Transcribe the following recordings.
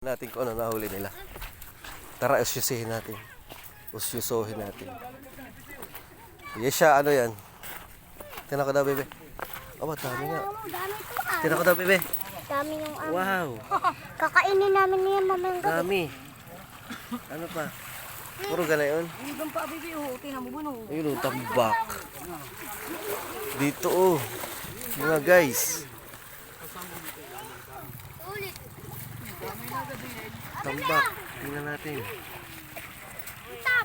Natin kung ano nahuli nila. Tara, usyusihin natin. Usyusohin natin. Yes siya, ano yan? Tinan ko daw, bebe. Oh, dami nga. Dami ito ah. Tinan ko daw, bebe. Dami yung Wow, Kakainin namin niya mamayang gabi. dami. Ano pa? Puro gana yun. Hanggang pa, baby, oh. Tingnan mo, buno. Ayun, oh, tambak. Dito, oh. Mga guys. Tambak. Tingnan natin.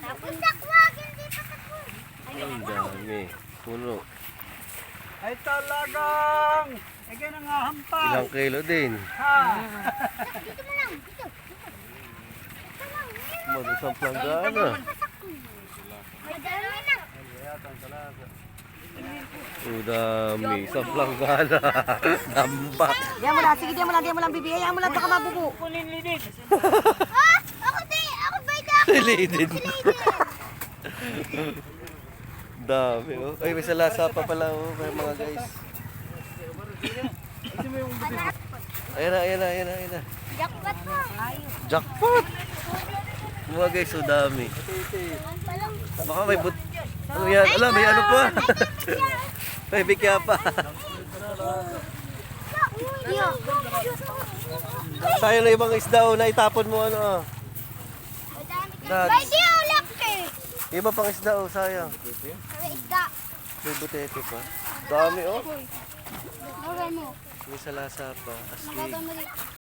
Usakwag, hindi pa sa Ang dami. Puno. Ay talagang! Ay ganang hampay! Ilang kilo din. Dito mo lang, dito. Mag-isang planggana. Madami na. Oh, dami. Isang planggana. Tambak. Diyan mo lang, sige, diyan mo lang, baby. Hayaan mo lang, baka mabubo. Ah! Ako ba ito? Silidin. Dami, oh. Ay, may salasa pa pala, oh. Kaya mga guys. Ayan na, ayan na, ayan na, ayan na. Jackpot mo. Jackpot! Mga guys, so dami. Baka may ano yan? Ala, may ano pa. May bigya pa. Sayang na ibang isda, oh. Naitapon mo, ano, oh. May di ulap eh. Iba pang isda, oh. Sayang. May isda. May butete pa. Dami, oh. Gawin mo. May salasa pa. Asli. Gawin mo rin.